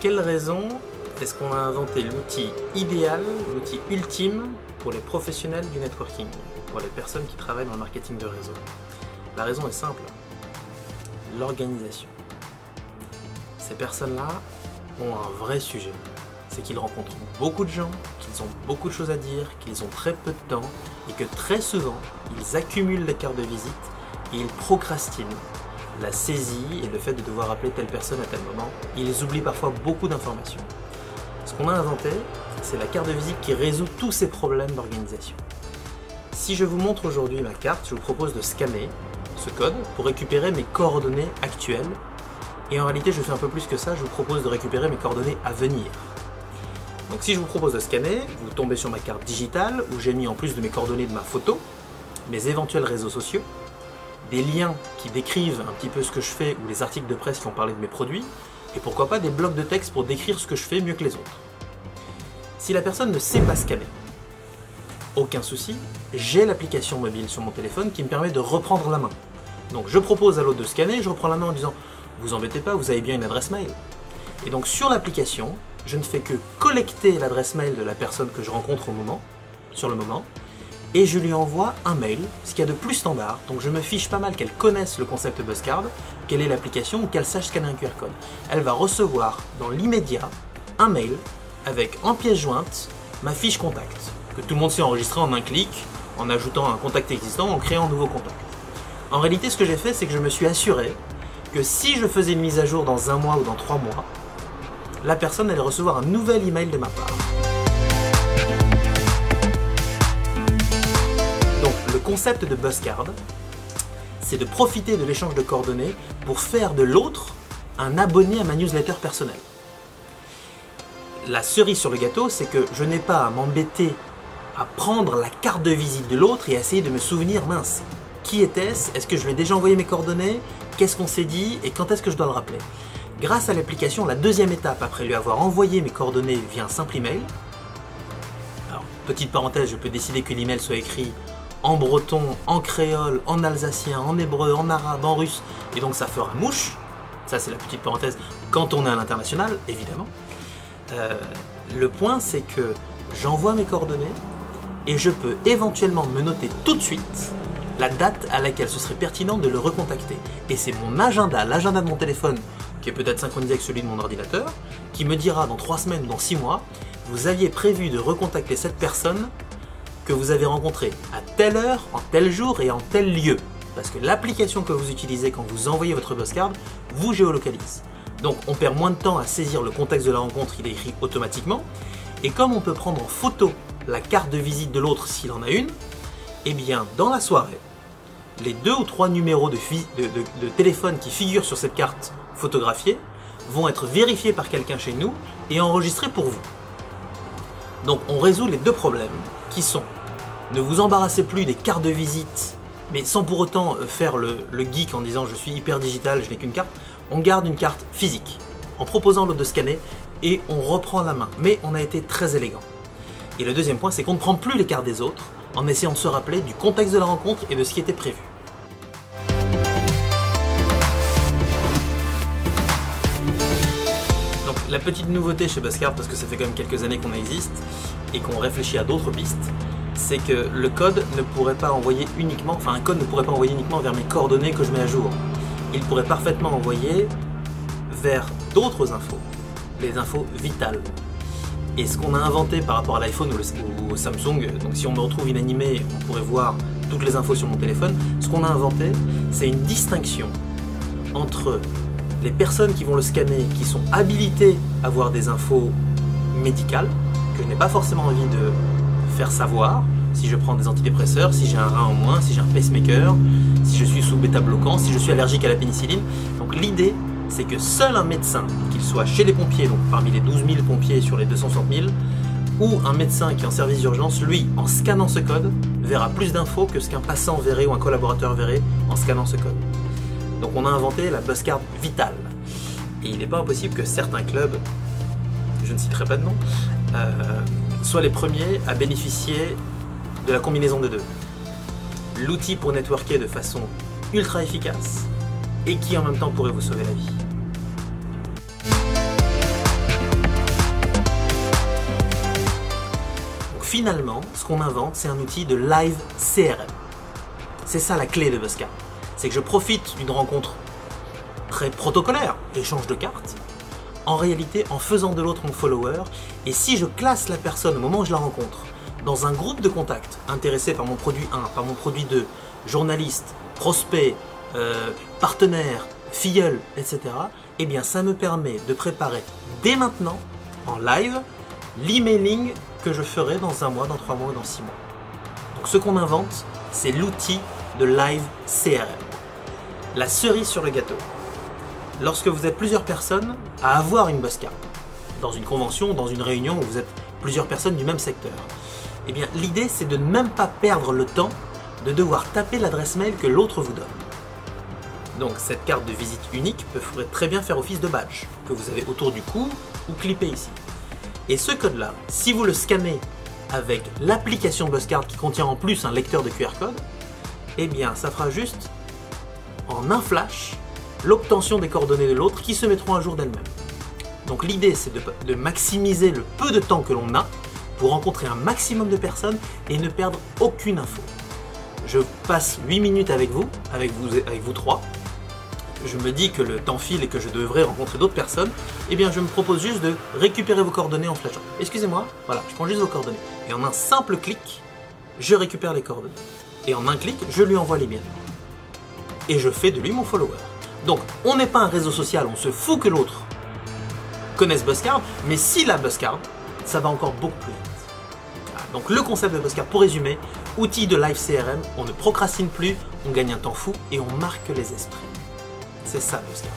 quelle raison est-ce qu'on a inventé l'outil idéal, l'outil ultime pour les professionnels du networking, pour les personnes qui travaillent dans le marketing de réseau? La raison est simple, l'organisation. Ces personnes-là ont un vrai sujet, c'est qu'ils rencontrent beaucoup de gens, qu'ils ont beaucoup de choses à dire, qu'ils ont très peu de temps et que très souvent, ils accumulent les cartes de visite et ils procrastinent la saisie et le fait de devoir appeler telle personne à tel moment. Ils oublient parfois beaucoup d'informations. Ce qu'on a inventé, c'est la carte de visite qui résout tous ces problèmes d'organisation. Si je vous montre aujourd'hui ma carte, je vous propose de scanner ce code pour récupérer mes coordonnées actuelles. Et en réalité, je fais un peu plus que ça, je vous propose de récupérer mes coordonnées à venir. Donc si je vous propose de scanner, vous tombez sur ma carte digitale où j'ai mis en plus de mes coordonnées de ma photo, mes éventuels réseaux sociaux, des liens qui décrivent un petit peu ce que je fais ou les articles de presse qui ont parlé de mes produits, et pourquoi pas des blocs de texte pour décrire ce que je fais mieux que les autres. Si la personne ne sait pas scanner, aucun souci, j'ai l'application mobile sur mon téléphone qui me permet de reprendre la main. Donc je propose à l'autre de scanner, je reprends la main en disant « Vous embêtez pas, vous avez bien une adresse mail ». Et donc sur l'application, je ne fais que collecter l'adresse mail de la personne que je rencontre sur le moment, et je lui envoie un mail, ce qu'il y a de plus standard. Donc je me fiche pas mal qu'elle connaisse le concept Buzzcard, quelle est l'application ou qu'elle sache scanner un QR code. Elle va recevoir dans l'immédiat un mail avec en pièce jointe ma fiche contact, que tout le monde sait enregistrer en un clic, en ajoutant un contact existant, en créant un nouveau contact. En réalité, ce que j'ai fait, c'est que je me suis assuré que si je faisais une mise à jour dans 1 mois ou dans 3 mois, la personne allait recevoir un nouvel email de ma part. Donc le concept de Buzzcard, c'est de profiter de l'échange de coordonnées pour faire de l'autre un abonné à ma newsletter personnelle. La cerise sur le gâteau, c'est que je n'ai pas à m'embêter à prendre la carte de visite de l'autre et à essayer de me souvenir, mince, qui était-ce? Est-ce que je lui ai déjà envoyé mes coordonnées? Qu'est-ce qu'on s'est dit? Et quand est-ce que je dois le rappeler? Grâce à l'application, la deuxième étape, après lui avoir envoyé mes coordonnées via un simple email, alors, petite parenthèse, je peux décider que l'email soit écrit en breton, en créole, en alsacien, en hébreu, en arabe, en russe, et donc ça fera mouche. Ça, c'est la petite parenthèse quand on est à l'international, évidemment. Le point, c'est que j'envoie mes coordonnées et je peux éventuellement me noter tout de suite la date à laquelle ce serait pertinent de le recontacter. Et c'est mon agenda, l'agenda de mon téléphone, qui est peut-être synchronisé avec celui de mon ordinateur, qui me dira dans 3 semaines ou dans 6 mois, vous aviez prévu de recontacter cette personne que vous avez rencontrée à telle heure, en tel jour et en tel lieu. Parce que l'application que vous utilisez quand vous envoyez votre Buzzcard vous géolocalise. Donc on perd moins de temps à saisir le contexte de la rencontre, il est écrit automatiquement. Et comme on peut prendre en photo la carte de visite de l'autre s'il en a une, eh bien dans la soirée, les 2 ou 3 numéros de téléphone qui figurent sur cette carte photographiée vont être vérifiés par quelqu'un chez nous et enregistrés pour vous. Donc on résout les 2 problèmes qui sont ne vous embarrassez plus des cartes de visite, mais sans pour autant faire le geek en disant je suis hyper digital, je n'ai qu'une carte. On garde une carte physique en proposant l'autre de scanner et on reprend la main. Mais on a été très élégant. Et le deuxième point, c'est qu'on ne prend plus les cartes des autres en essayant de se rappeler du contexte de la rencontre et de ce qui était prévu. Donc la petite nouveauté chez Buzzcard, parce que ça fait quand même quelques années qu'on existe et qu'on réfléchit à d'autres pistes, c'est que le code ne pourrait pas envoyer uniquement, enfin un code ne pourrait pas envoyer uniquement vers mes coordonnées que je mets à jour. Il pourrait parfaitement envoyer vers d'autres infos, les infos vitales. Et ce qu'on a inventé par rapport à l'iPhone ou au Samsung, donc si on me retrouve inanimé, on pourrait voir toutes les infos sur mon téléphone, ce qu'on a inventé, c'est une distinction entre les personnes qui vont le scanner, qui sont habilitées à voir des infos médicales, que je n'ai pas forcément envie de faire savoir, si je prends des antidépresseurs, si j'ai un rein en moins, si j'ai un pacemaker, si je suis sous bêta-bloquant, si je suis allergique à la pénicilline. Donc l'idée, c'est que seul un médecin, qu'il soit chez les pompiers, donc parmi les 12 000 pompiers sur les 260 000, ou un médecin qui est en service d'urgence, lui, en scannant ce code, verra plus d'infos que ce qu'un passant verrait ou un collaborateur verrait en scannant ce code. Donc on a inventé la Buzzcard Vitale. Et il n'est pas impossible que certains clubs, je ne citerai pas de nom, soient les premiers à bénéficier de la combinaison des deux. L'outil pour networker de façon ultra efficace et qui en même temps pourrait vous sauver la vie. finalement, ce qu'on invente, c'est un outil de live CRM. C'est ça la clé de Buzzcard. C'est que je profite d'une rencontre très protocolaire, échange de cartes, en réalité en faisant de l'autre mon follower, et si je classe la personne au moment où je la rencontre dans un groupe de contacts intéressés par mon produit 1, par mon produit 2, journaliste, prospect, partenaire, filleul, etc., eh bien ça me permet de préparer dès maintenant, en live, l'emailing que je ferai dans 1 mois, dans 3 mois, dans 6 mois. Donc ce qu'on invente, c'est l'outil de live CRM. La cerise sur le gâteau. Lorsque vous êtes plusieurs personnes à avoir une Buzzcard, dans une convention, dans une réunion où vous êtes plusieurs personnes du même secteur, eh bien l'idée c'est de ne même pas perdre le temps de devoir taper l'adresse mail que l'autre vous donne. Donc cette carte de visite unique peut très bien faire office de badge, que vous avez autour du cou ou clippé ici. Et ce code-là, si vous le scannez avec l'application Buzzcard qui contient en plus un lecteur de QR code, eh bien ça fera juste en un flash l'obtention des coordonnées de l'autre qui se mettront à jour d'elles-mêmes. Donc l'idée c'est de maximiser le peu de temps que l'on a pour rencontrer un maximum de personnes et ne perdre aucune info. Je passe 8 minutes avec vous trois. Je me dis que le temps file et que je devrais rencontrer d'autres personnes, eh bien je me propose juste de récupérer vos coordonnées en flashant. Excusez-moi, voilà, je prends juste vos coordonnées. Et en un simple clic, je récupère les coordonnées. Et en un clic, je lui envoie les miennes. Et je fais de lui mon follower. Donc, on n'est pas un réseau social, on se fout que l'autre connaisse Buzzcard, mais s'il a Buzzcard, ça va encore beaucoup plus vite. Voilà, donc le concept de Buzzcard, pour résumer, outil de live CRM, on ne procrastine plus, on gagne un temps fou et on marque les esprits. C'est ça Buzzcard.